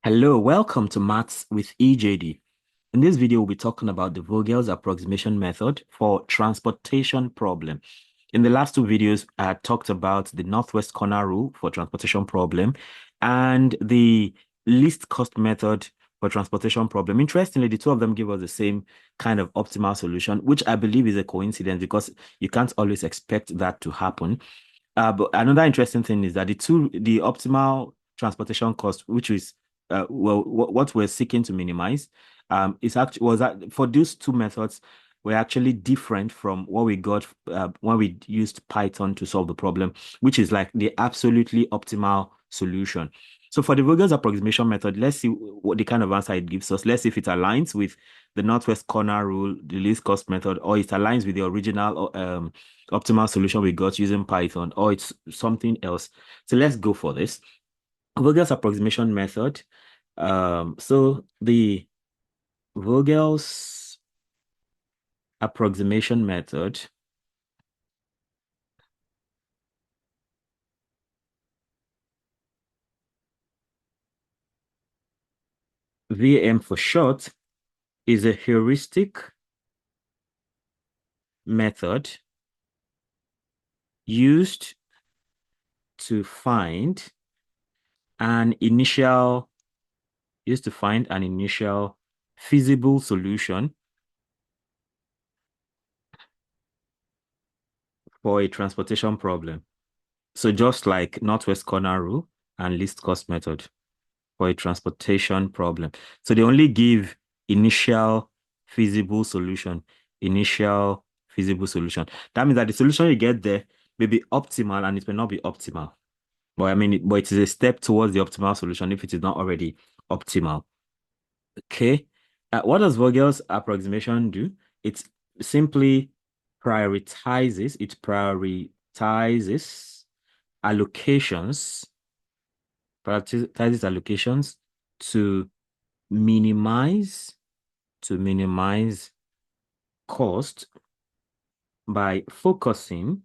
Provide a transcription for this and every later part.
Hello, welcome to Maths with EJD. In this video, we'll be talking about the Vogel's approximation method for transportation problem. In the last two videos, I had talked about the northwest corner rule for transportation problem and the least cost method for transportation problem. Interestingly, the two of them give us the same kind of optimal solution, which I believe is a coincidence because you can't always expect that to happen. But another interesting thing is that the optimal transportation cost, which is what we're seeking to minimize, is actually was that for those two methods were actually different from what we got when we used Python to solve the problem, which is like the absolutely optimal solution. So for the Vogel's approximation method, let's see what the kind of answer it gives us. Let's see if it aligns with the northwest corner rule, the least cost method, or it aligns with the original optimal solution we got using Python, or it's something else. So let's go for this. Vogel's approximation method. So the Vogel's approximation method VAM for short, is a heuristic method used to find an initial feasible solution for a transportation problem. So just like Northwest Corner rule and least cost method for a transportation problem. So they only give initial feasible solution, initial feasible solution. That means that the solution you get there may be optimal and it may not be optimal. But but it is a step towards the optimal solution if it is not already optimal. Okay. What does Vogel's approximation do? It simply prioritizes allocations, prioritizes allocations to minimize cost by focusing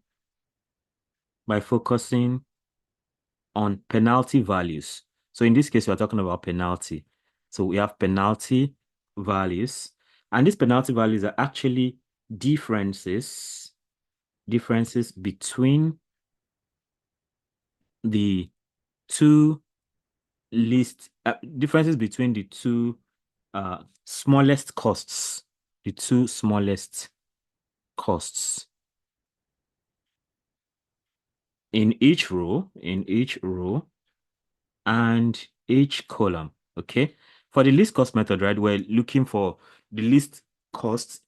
on penalty values. So in this case, we're talking about penalty. So we have penalty values, and these penalty values are actually differences between the two differences between the two smallest costs, the two smallest costs in each row and each column. Okay. For the least cost method, right, we're looking for the least cost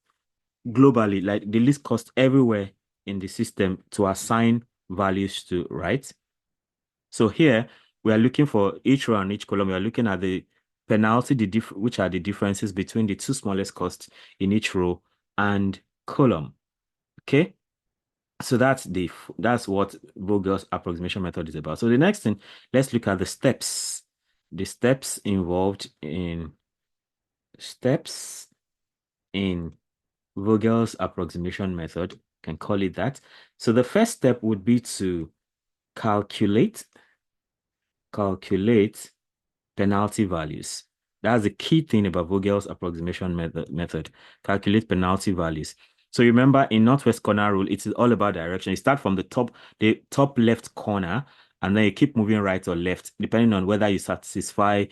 globally, like the least cost everywhere in the system to assign values to, right? So here we are looking for each row and each column. We are looking at the penalty, which are the differences between the two smallest costs in each row and column. Okay. So that's what Vogel's approximation method is about. So the next thing, let's look at the steps. The steps in Vogel's approximation method, can call it that. So the first step would be to calculate penalty values. That's the key thing about Vogel's approximation method. Calculate penalty values. So remember, in Northwest Corner rule, it is all about direction. You start from the top left corner, and then you keep moving right or left, depending on whether you satisfy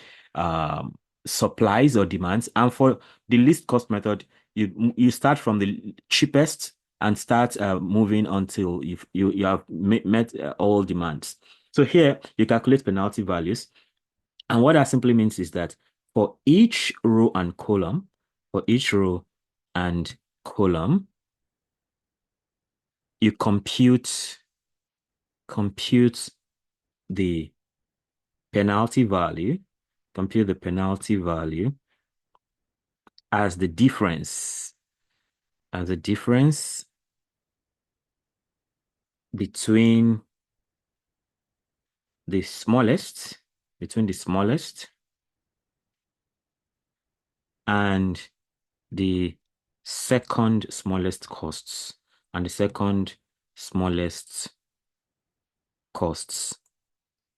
supplies or demands. And for the least cost method, you start from the cheapest and start moving until you have met all demands. So here you calculate penalty values. And what that simply means is that for each row and column, you compute the penalty value, compute the penalty value as the difference, between the smallest, and the second smallest costs,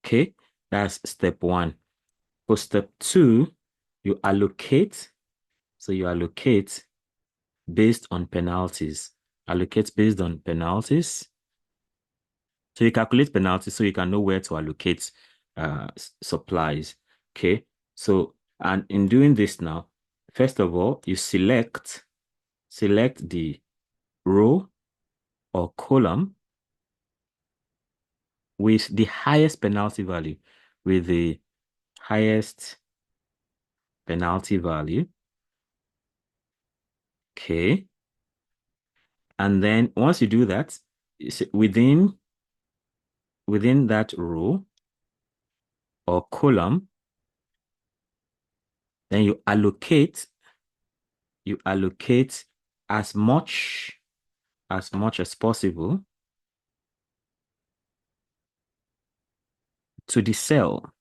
Okay, that's step one. For step two, you allocate. So you allocate based on penalties. Allocate based on penalties. So you calculate penalties so you can know where to allocate supplies. Okay. So, and in doing this now, first of all, you select the row or column with the highest penalty value, with the highest penalty value. Okay. And then once you do that, within that row or column, then you allocate as much as possible to the cell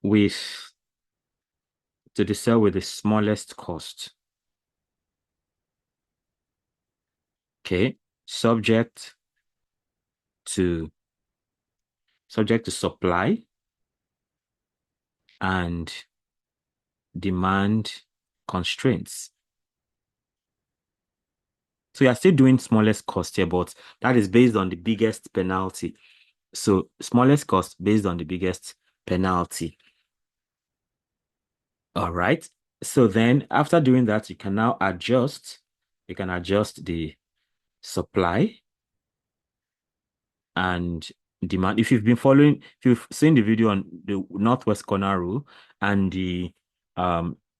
with the smallest cost. Okay. Subject to supply and demand constraints. So you're still doing smallest cost here, but that is based on the biggest penalty. So smallest cost based on the biggest penalty. All right. So then after doing that, you can now adjust. You can adjust the supply and demand. If you've seen the video on the northwest corner rule and the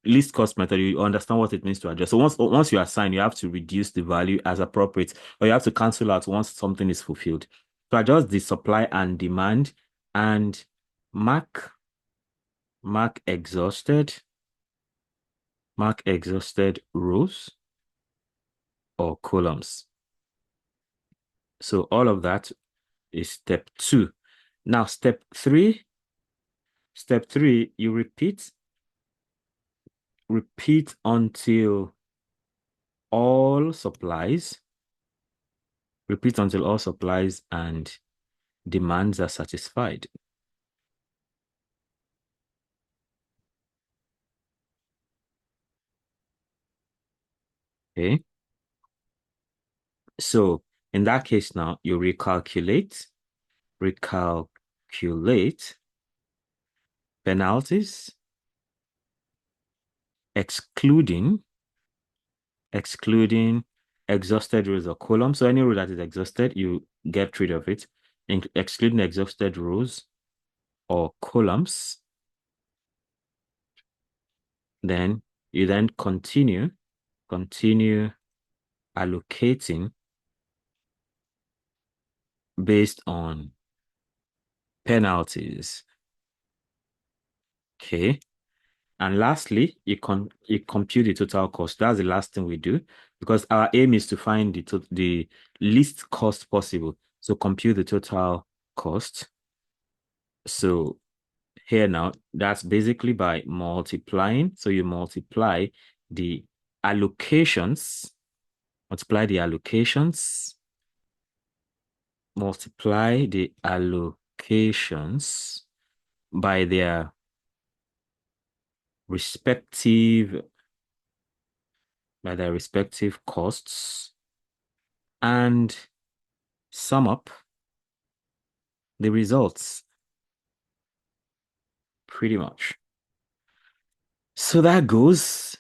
least cost method, you understand what it means to adjust. So once you assign, you have to reduce the value as appropriate, or you have to cancel out once something is fulfilled. So adjust the supply and demand and mark mark exhausted, mark exhausted rows or columns. So all of that is step two. Now, step three, you repeat until all supplies, repeat until all supplies and demands are satisfied. Okay. So in that case now, you recalculate penalties, excluding exhausted rows or columns. So any row that is exhausted, you get rid of it, excluding exhausted rows or columns. Then you then continue allocating based on penalties. Okay. And lastly, you compute the total cost. That's the last thing we do because our aim is to find the least cost possible. So compute the total cost. So here now, that's basically by multiplying. So you the allocations, multiply the allocations, multiply the allocations by their respective costs and sum up the results pretty much. So that goes.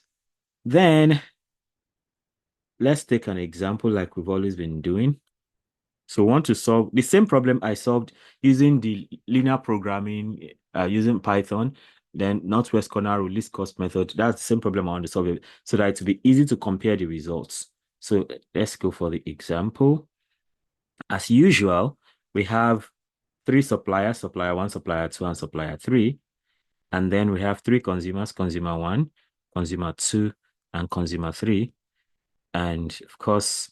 Then let's take an example like we've always been doing. So we want to solve the same problem I solved using the linear programming, using Python, then Northwest Corner rule, least cost method. That's the same problem I want to solve it so that it will be easy to compare the results. So let's go for the example. As usual, we have three suppliers, supplier one, supplier two, and supplier three. And then we have three consumers, consumer one, consumer two, and consumer three. And of course,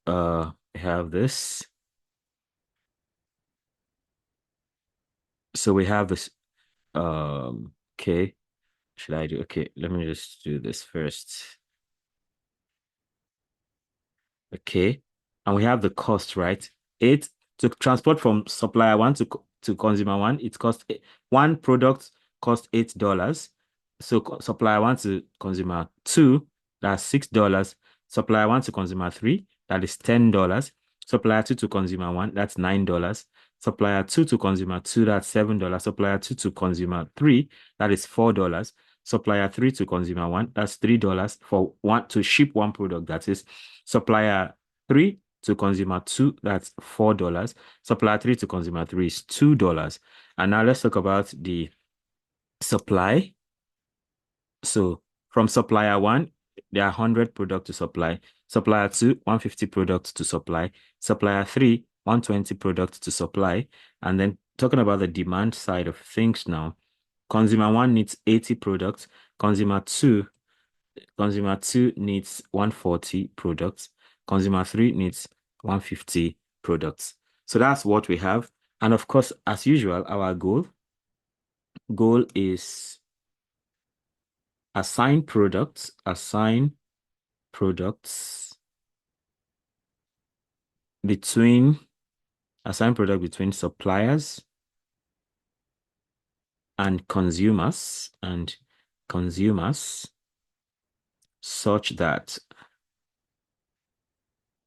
we have this. So we have this, okay. Should I do, okay, let me just do this first. Okay. And we have the cost, right? To transport from supplier one to to consumer one, it costs one product costs $8. So supplier one to consumer two, that's $6. Supplier one to consumer three, that is $10. Supplier two to consumer one, that's $9. Supplier two to consumer two, that's $7. Supplier two to consumer three, that is $4. Supplier three to consumer one, that's $3 for one to ship one product. That is supplier three to consumer two, that's $4. Supplier three to consumer three is $2. And now let's talk about the supply. So from supplier one, there are 100 products to supply. Supplier two, 150 products to supply. Supplier three, 120 products to supply. And then talking about the demand side of things now, consumer one needs 80 products. Consumer two needs 140 products. Consumer three needs 150 products. So that's what we have. And of course, as usual, our goal is assign products between suppliers and consumers such that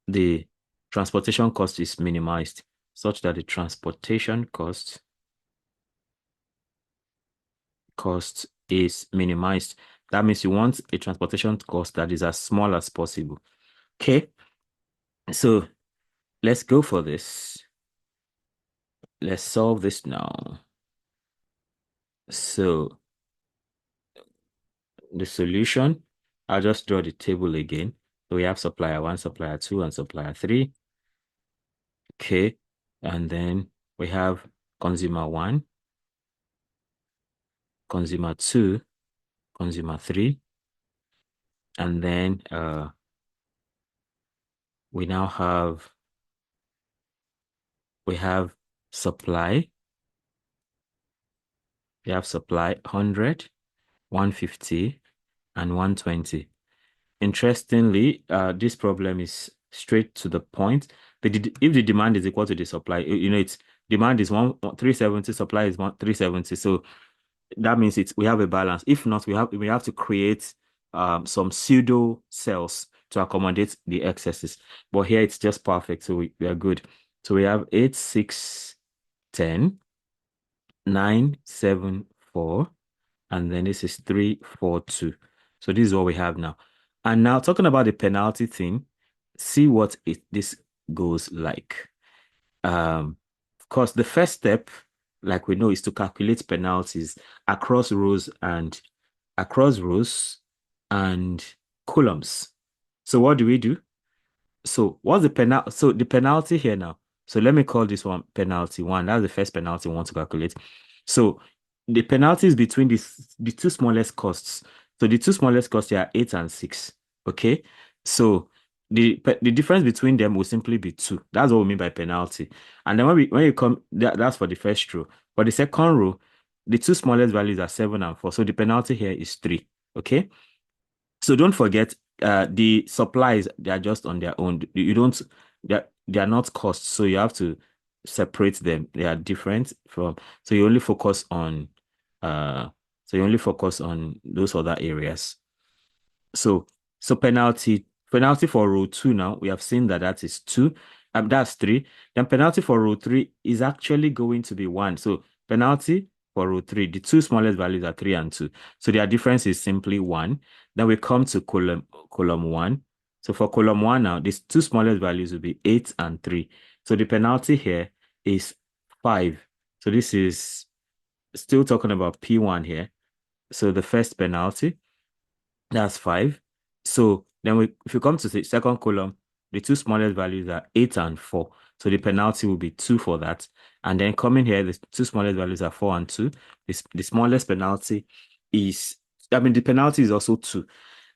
the transportation cost is minimized, such that the transportation cost is minimized. That means you want a transportation cost that is as small as possible. Okay, so let's go for this. Let's solve this now. So the solution, I'll just draw the table again. So we have supplier one, supplier two, and supplier three. Okay, and then we have consumer one, consumer two, consumer three, and then we now have supply. We have supply 100, 150, and 120. Interestingly, this problem is straight to the point. If the demand is equal to the supply, it's demand is 370, supply is 370. So that means we have a balance. If not, we have to create some pseudo cells to accommodate the excesses. But here it's just perfect, so we are good. So we have 8, 6, 10, 9, 7, 4, and then this is 3, 4, 2. So this is what we have now. And now talking about the penalty thing, see what this goes like. Of course, the first step, like we know, is to calculate penalties across rows and columns. So what do we do? So what's the penalty? So the penalty here now. So let me call this one penalty one. That's the first penalty we want to calculate. So the penalty is between the two smallest costs. So the two smallest costs here are 8 and 6. Okay. So the difference between them will simply be 2. That's what we mean by penalty. And then when you come, that's for the first row. For the second row, the two smallest values are 7 and 4. So the penalty here is 3. Okay. So don't forget, the supplies, they are just on their own. They are not costs, so you have to separate them. They are different from. So you only focus on those other areas. So penalty for row 2 now, we have seen that is 2. That's 3. Then penalty for row 3 is actually going to be 1. So penalty for row 3, the two smallest values are 3 and 2. So their difference is simply 1. Then we come to column 1. So for column 1 now, these two smallest values will be 8 and 3. So the penalty here is 5. So this is still talking about P1 here. So the first penalty, that's 5. So then if you come to the second column, the two smallest values are 8 and 4. So the penalty will be 2 for that. And then coming here, the two smallest values are 4 and 2. The smallest penalty is, the penalty is also 2.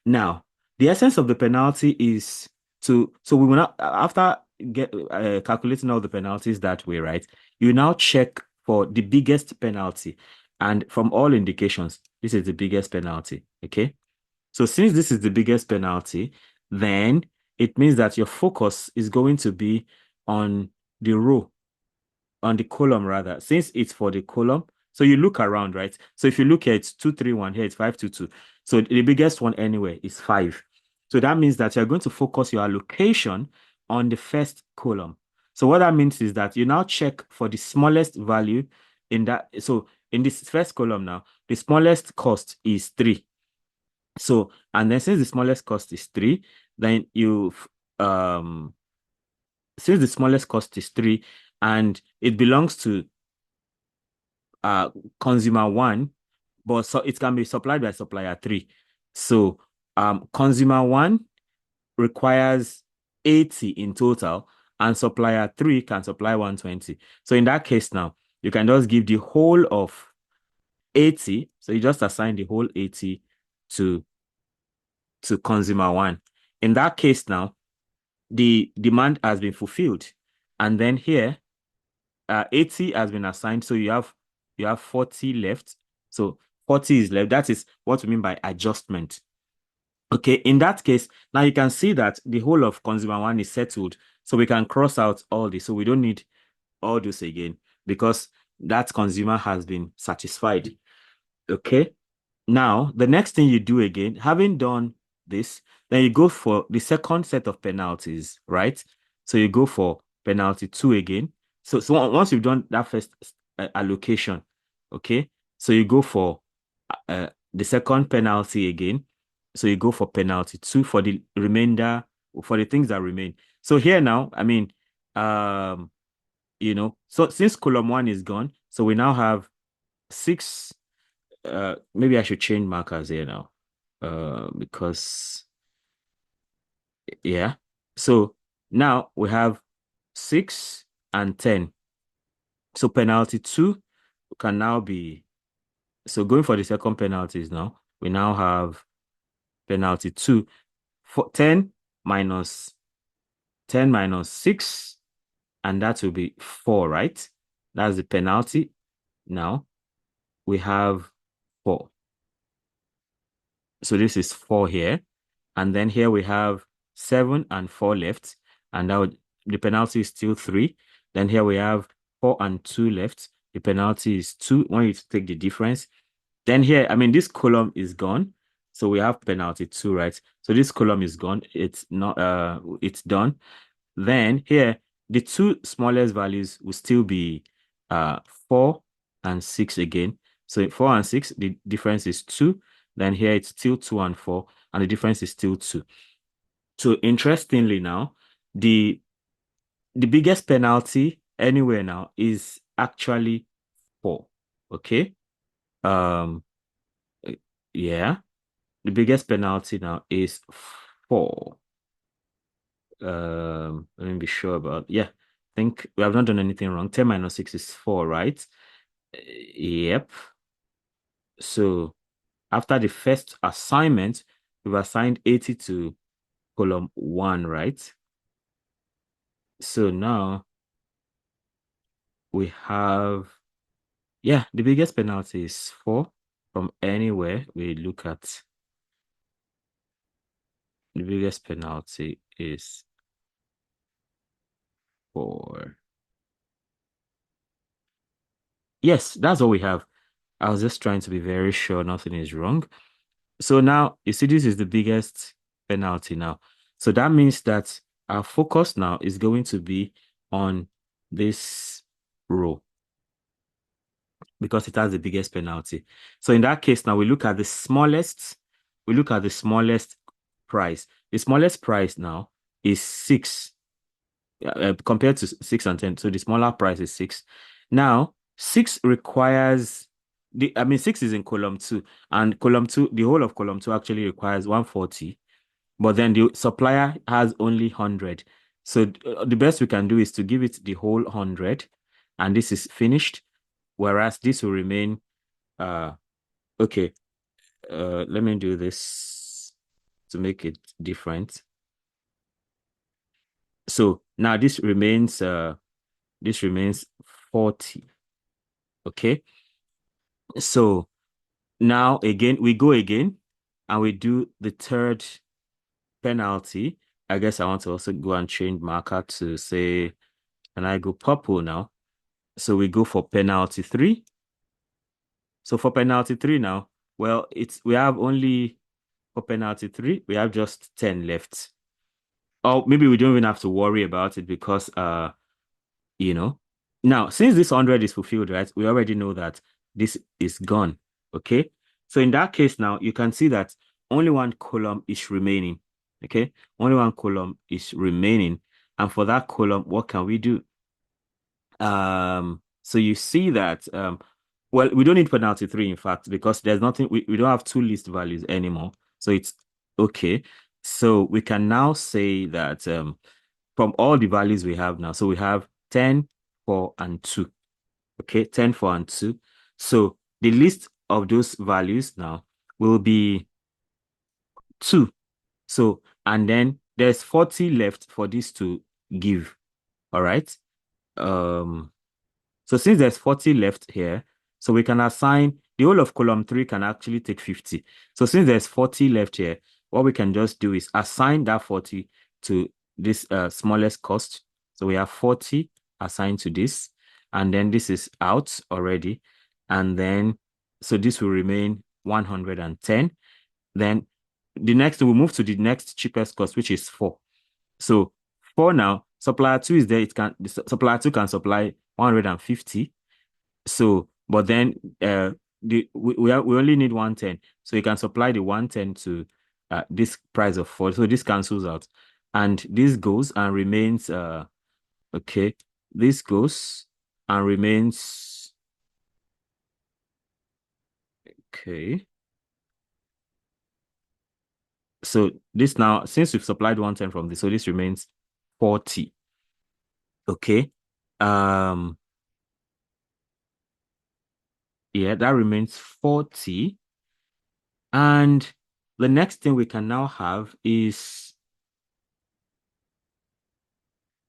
Now, the essence of the penalty is so we will not, after calculating all the penalties that way, right? You now check for the biggest penalty. And from all indications, this is the biggest penalty, okay? So since this is the biggest penalty, then it means that your focus is going to be on the row on the column rather, since it's for the column, so you look around, right? So if you look at 231 here, it's 522. So the biggest one anyway is 5. So that means that you're going to focus your allocation on the first column. So what that means is that you now check for the smallest value in that. So in this first column now, the smallest cost is 3. So, and then since the smallest cost is 3, then um since the smallest cost is 3 and it belongs to uh consumer 1, but so it can be supplied by supplier 3. So consumer 1 requires 80 in total, and supplier 3 can supply 120. So in that case now, you can just give the whole of 80. So you just assign the whole 80 to consumer 1. In that case now, the demand has been fulfilled. And then here, 80 has been assigned. So you have 40 left. So 40 is left. That is what we mean by adjustment. Okay, in that case, now you can see that the whole of consumer 1 is settled. So we can cross out all this. So we don't need all this again because that consumer has been satisfied. Okay. Now, the next thing you do again, having done this, then you go for the second set of penalties, right? So you go for penalty 2 again. So once you've done that first allocation, okay? So you go for the second penalty again. So you go for penalty 2 for the remainder, for the things that remain. So here now, I mean, so since column 1 is gone, so we now have 6. Maybe I should change markers here now. Because yeah. So now we have 6 and 10. So penalty 2 can now be, so going for the second penalties now, we now have penalty 2 for minus 10 minus 6, and that will be 4, right? That's the penalty. Now we have 4. So this is 4 here. And then here we have 7 and 4 left. And now the penalty is still 3. Then here we have 4 and 2 left. The penalty is 2 when you take the difference. Then here, I mean, this column is gone. So we have penalty 2, right? So this column is gone. It's not it's done. Then here, the two smallest values will still be 4 and 6 again. So 4 and 6, the difference is 2. Then here it's still 2 and 4, and the difference is still 2. So interestingly now, the biggest penalty anywhere now is actually 4. Okay. Um yeah. The biggest penalty now is 4. Let me be sure about, yeah. I think we have not done anything wrong. 10 minus 6 is 4, right? Yep. So after the first assignment, we've assigned 80 to column 1, right? So now we have, yeah, the biggest penalty is 4 from anywhere we look at. The biggest penalty is 4. Yes, that's all we have. I was just trying to be very sure nothing is wrong. So now you see this is the biggest penalty now. So that means that our focus now is going to be on this row because it has the biggest penalty. So in that case, now we look at the smallest price. The smallest price now is 6 compared to 6 and 10. So the smaller price is 6. Now, 6 requires I mean, 6 is in column 2, and column 2, the whole of column 2 actually requires 140, but then the supplier has only 100. So the best we can do is to give it the whole 100, and this is finished, whereas this will remain, okay, let me do this to make it different. So now this remains 40. Okay. So now again, we go again and we do the third penalty. I guess I want to also go and change marker to say, can I go purple now? So we go for penalty three. So for penalty three now, well, we have only for penalty three, we have just 10 left. Or maybe we don't even have to worry about it because you know, now since this 100 is fulfilled, right? We already know that this is gone. Okay. So in that case now, you can see that only one column is remaining. Okay. Only one column is remaining. And for that column, what can we do? So you see that well, we don't need penalty three, in fact, because there's nothing, we don't have two list values anymore. So it's okay. So we can now say that from all the values we have now, so we have 10, 4, and 2. Okay, 10, 4, and 2. So the list of those values now will be 2. So, and then there's 40 left for this to give. All right. Um, So since there's 40 left here, so we can assign the whole of column 3 can actually take 50. So since there's 40 left here, what we can just do is assign that 40 to this smallest cost. So we have 40 assigned to this, and then this is out already. And then, so this will remain 110. Then the next, we'll move to the next cheapest cost, which is 4. So for now, supplier 2 is there. Supplier 2 can supply 150. So, but then we only need 110. So you can supply the 110 to this price of 4. So this cancels out. And this goes and remains okay. This goes and remains okay. So this now, since we've supplied 110 from this, so this remains 40. Okay. Um, yeah, that remains 40. And the next thing we can now have is,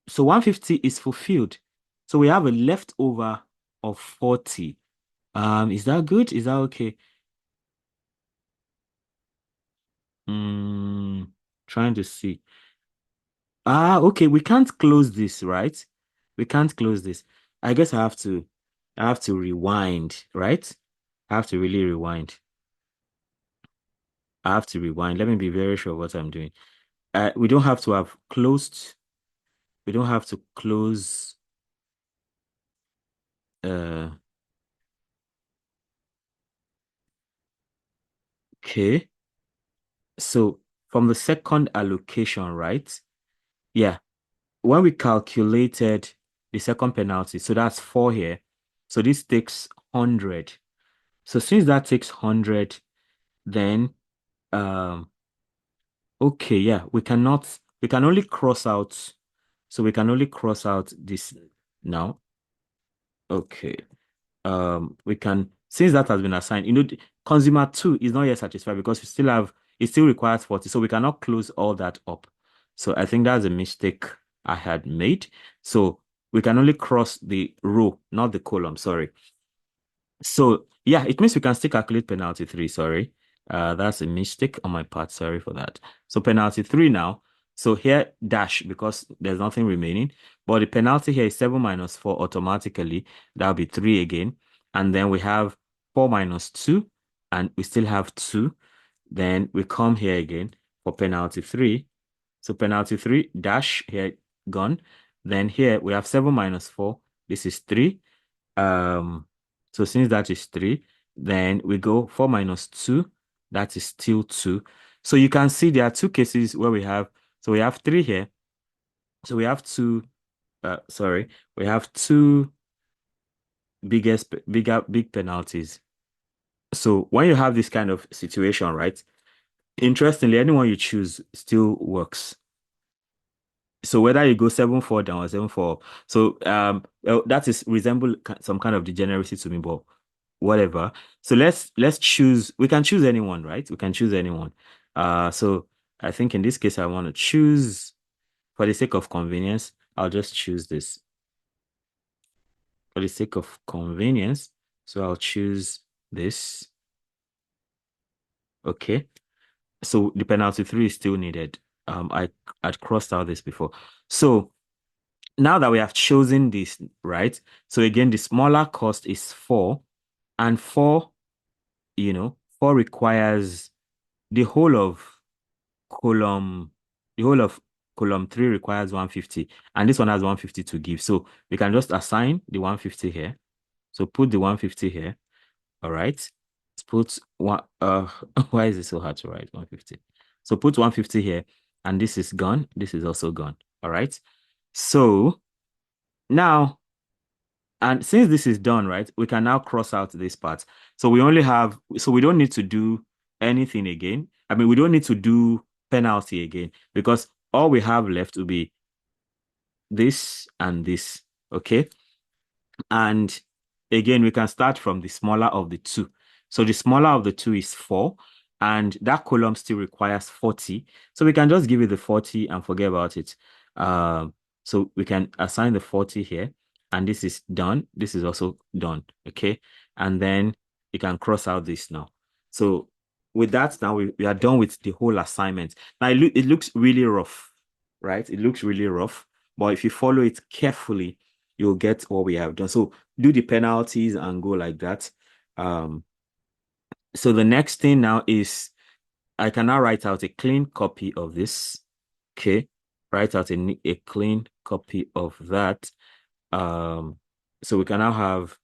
so 150 is fulfilled. So we have a leftover of 40. Is that good? Is that okay? Mm, trying to see. Okay, we can't close this, right? We can't close this. I guess I have to rewind, right? I have to really rewind. I have to rewind. Let me be very sure what I'm doing. We don't have to have closed. We don't have to close. Uh, okay. So from the second allocation, right? Yeah. When we calculated the second penalty, so that's 4 here. So this takes 100. So since that takes 100, then okay, yeah, we can only cross out. So we can only cross out this now. Okay. We can, since that has been assigned, consumer 2 is not yet satisfied because we still have, it still requires 40, so we cannot close all that up. So I think that's a mistake I had made. So we can only cross the row, not the column, sorry. So yeah, it means we can still calculate penalty 3, sorry. That's a mistake on my part, sorry for that. So penalty 3 now. So here dash because there's nothing remaining, but the penalty here is 7 minus 4 automatically. That'll be 3 again. And then we have 4 minus 2, and we still have 2. Then we come here again for penalty 3. So penalty 3 dash here gone. Then here we have 7 minus 4. This is 3. Um, so since that is 3, then we go 4 minus 2. That is still 2. So you can see there are two cases where we have, so we have 3 here. So we have two, sorry, we have two big penalties. So when you have this kind of situation, right? Interestingly, anyone you choose still works. So whether you go 7-4 down or 7-4 up. So well, that is resemble some kind of degeneracy to me, but whatever. So let's choose. We can choose anyone, right? We can choose anyone. So I think in this case I want to choose for the sake of convenience. I'll just choose this for the sake of convenience. So I'll choose this. Okay. So the penalty 3 is still needed. I'd crossed out this before. So Now that we have chosen this, right? So again, the smaller cost is 4, and 4, 4 requires the whole of column, the whole of column 3 requires 150, and this one has 150 to give. So we can just assign the 150 here. So put the 150 here. All right. Let's put one. Why is it so hard to write 150? So put 150 here, and this is gone. This is also gone. All right. So now, and since this is done, right, we can now cross out this part. So we only have, so we don't need to do anything again. I mean, we don't need to do penalty again because all we have left will be this and this. Okay. And again, we can start from the smaller of the two. So the smaller of the two is 4, and that column still requires 40. So we can just give it the 40 and forget about it. So we can assign the 40 here, and this is done. This is also done. Okay. And then you can cross out this now. So with that, now we are done with the whole assignment. Now it looks really rough, right? It looks really rough, but if you follow it carefully, you'll get what we have done. So do the penalties and go like that. So the next thing now is I can now write out a clean copy of this. Okay. Write out a clean copy of that. So we can now have,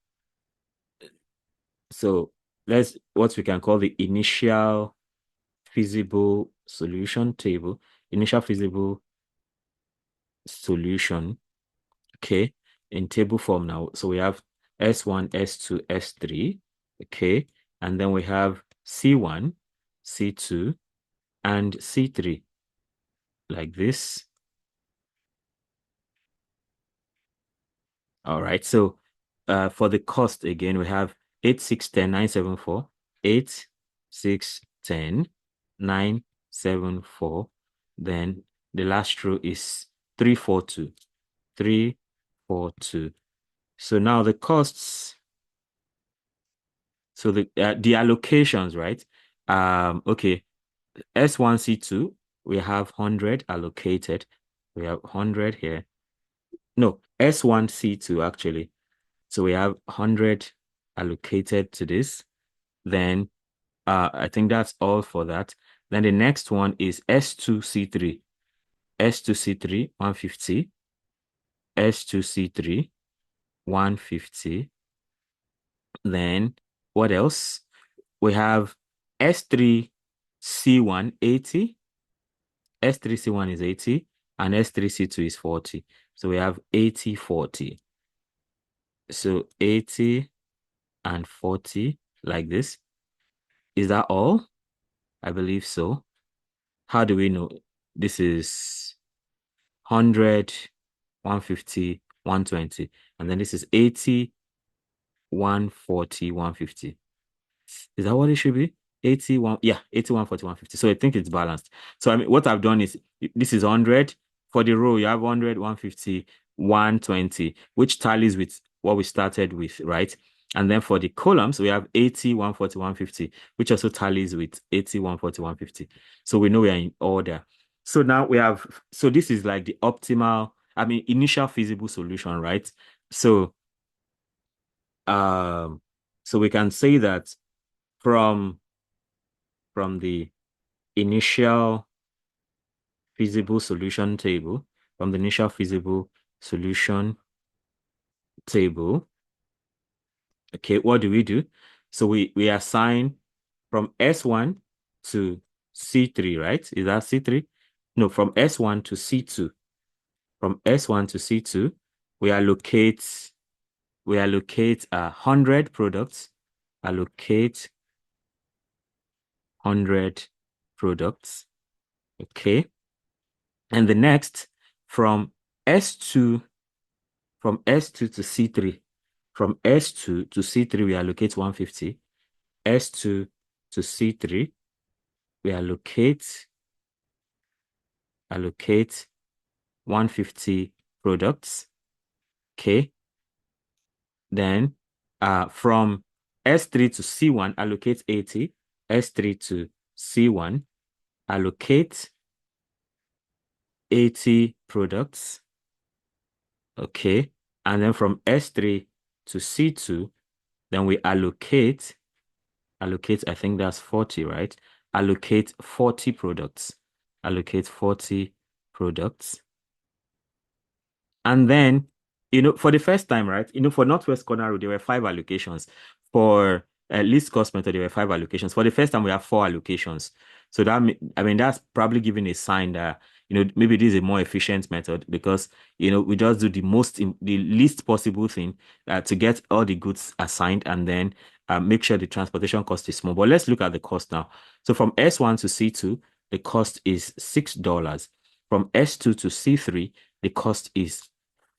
so let's, what we can call the initial feasible solution table, initial feasible solution. Okay, in table form now. So we have S1, S2, S3. Okay, and then we have C1, C2, and C3 like this. All right, so for the cost again, we have 8, 6, 10, 9, 7, 4, 8, 6, 10, 9, 7, 4. Then the last row is 3, 4, 2, 3, 4, 2. So now the costs, so the allocations, right? Okay, S1, C2, we have 100 allocated. We have 100 here. No, S1, C2 actually. So we have 100 allocated to this. Then I think that's all for that. Then the next one is S2, C3. S2, C3, 150. S2, C3, 150. Then what else? We have S3, C1, 80. S3, C1 is 80, and S3, C2 is 40. So we have 80, 40. So 80 and 40 like this. Is that all? I believe so. How do we know? This is 100, 150, 120. And then this is 80, 140, 150. Is that what it should be? 81, yeah, 81, 40, 150. So I think it's balanced. So I mean, what I've done is this is 100. For the row, you have 100, 150, 120, which tallies with what we started with, right? And then for the columns, we have 80, 140, 150, which also tallies with 80, 140, 150. So we know we are in order. So now we have, so this is like the optimal, I mean, initial feasible solution, right? So, um, so we can say that from the initial feasible solution table, from the initial feasible solution table, okay, what do we do? So we assign from S1 to C3, right? Is that C3? No, from S1 to C2. From S1 to C2, we allocate 100 products, allocate 100 products, okay? And the next, from S2, from S2 to C3, from S2 to C3, we allocate 150. S2 to C3, we allocate 150 products. Okay. Then from S3 to C1, allocate 80. S3 to C1, allocate 80 products. Okay. And then from S3 to C2, then we allocate, I think that's 40, right? Allocate 40 products. Allocate 40 products. And then, for the first time, right? For Northwest Corner Road, there were 5 allocations. For least cost method, there were 5 allocations. For the first time, we have 4 allocations. So I mean, that's probably giving a sign that, maybe this is a more efficient method because, we just do the least possible thing to get all the goods assigned and then make sure the transportation cost is small. But let's look at the cost now. So from S1 to C2, the cost is $6. From S2 to C3, the cost is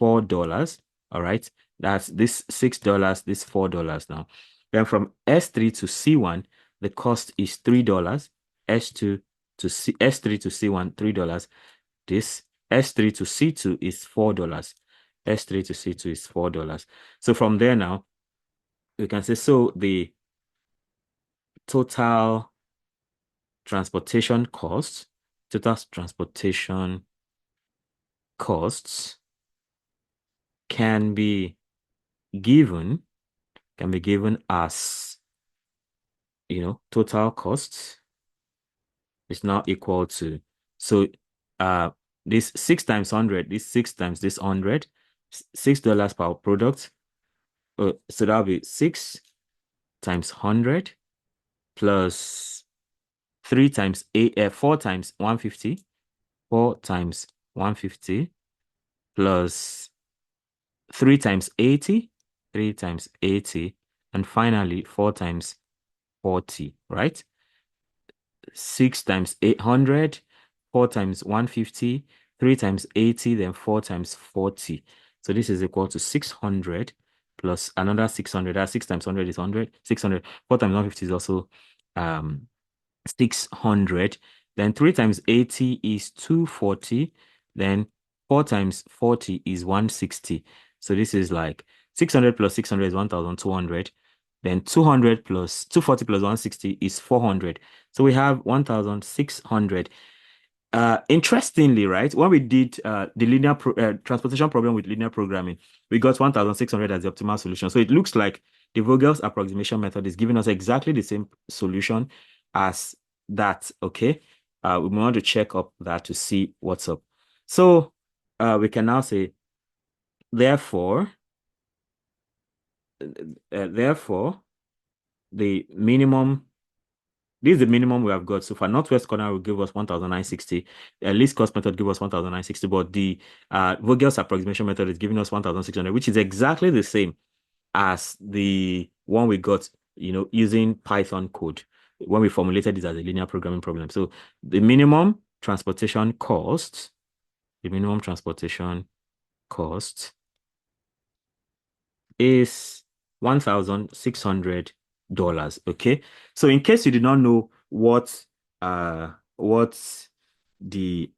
$4. All right. That's this $6, this $4 now. Then from S3 to C1, the cost is $3. S2 to S3 to C1, $3. This S3 to C2 is $4. S3 to C2 is $4. So from there now, we can say so the total transportation costs, total transportation costs can be given as, total costs is now equal to, so uh this 6 times 100, this 6 times this 100, $6 per product. So that'll be 6 times 100 plus 3 times 8, 4 times 150, 4 times 150 plus 3 times 80, 3 times 80, and finally 4 times 40, right? 6 times 800, 4 times 150, 3 times 80, then 4 times 40. So this is equal to 600 plus another 600. That 6 times 100 is 100. 600. 4 times 150 is also 600. Then 3 times 80 is 240. Then 4 times 40 is 160. So this is like 600 plus 600 is 1,200. Then 200 plus 240 plus 160 is 400. So we have 1,600. Interestingly, right, when we did the transportation problem with linear programming, we got 1,600 as the optimal solution. So it looks like the Vogel's approximation method is giving us exactly the same solution as that. Okay. We want to check up that to see what's up. So we can now say, therefore, the minimum. This is the minimum we have got so far. Northwest Corner will give us 1,960. Least cost method give us 1,960, but the Vogel's approximation method is giving us 1,600, which is exactly the same as the one we got, using Python code when we formulated this as a linear programming problem. So the minimum transportation cost, is $1,600. Okay. So in case you did not know what the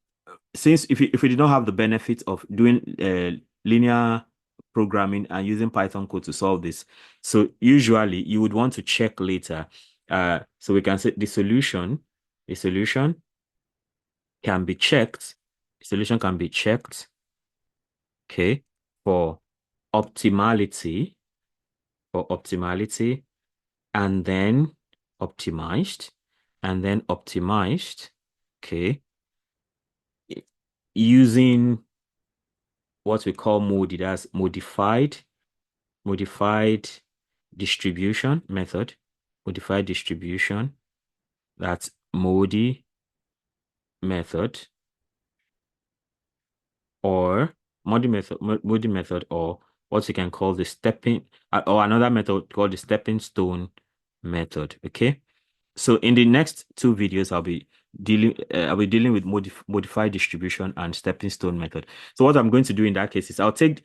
since if you did not have the benefit of doing linear programming and using Python code to solve this, so usually you would want to check later. So we can say the solution can be checked. The solution can be checked, okay, for optimality, and then optimized, okay, using what we call MODI, that's modified distribution method, modified distribution, that's MODI method, or MODI method, or what you can call the stepping, or another method called the stepping stone method. Okay. So in the next 2 videos, I'll be dealing with modified distribution and stepping stone method. So what I'm going to do in that case is I'll take,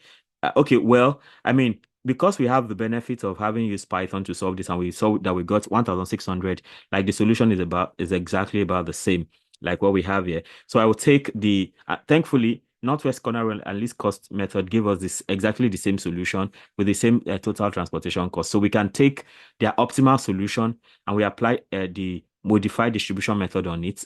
okay, well, I mean, because we have the benefit of having used Python to solve this, and we saw that we got 1,600, like the solution is exactly about the same, like what we have here. So I will take the, thankfully, Northwest Corner and least cost method give us this exactly the same solution with the same total transportation cost. So we can take their optimal solution and we apply the modified distribution method on it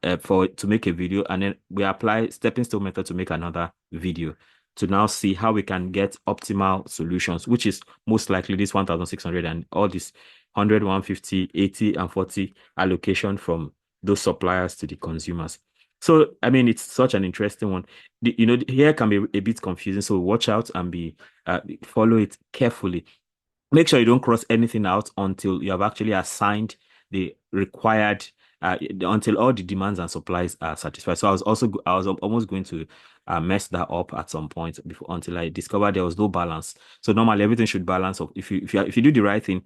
to make a video, and then we apply stepping stone method to make another video. to now see how we can get optimal solutions, which is most likely this 1,600 and all this 100, 150, 80, and 40 allocation from those suppliers to the consumers. So, I mean, it's such an interesting one. Here can be a bit confusing. So watch out and follow it carefully. Make sure you don't cross anything out until you have actually assigned the required until all the demands and supplies are satisfied. So I was almost going to mess that up at some point before until I discovered there was no balance. So normally everything should balance up. If you do the right thing,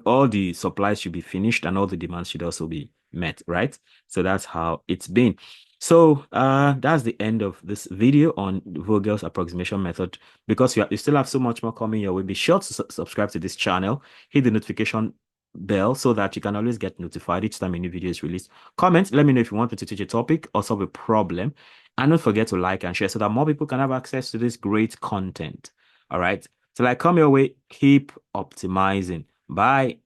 all the supplies should be finished and all the demands should also be met, right? So that's how it's been. So that's the end of this video on Vogel's approximation method. Because you still have so much more coming your way, be sure to subscribe to this channel, hit the notification bell so that you can always get notified each time a new video is released. Comment, let me know if you want me to teach a topic or solve a problem. And don't forget to like and share so that more people can have access to this great content. All right. Till I come your way, keep optimizing. Bye.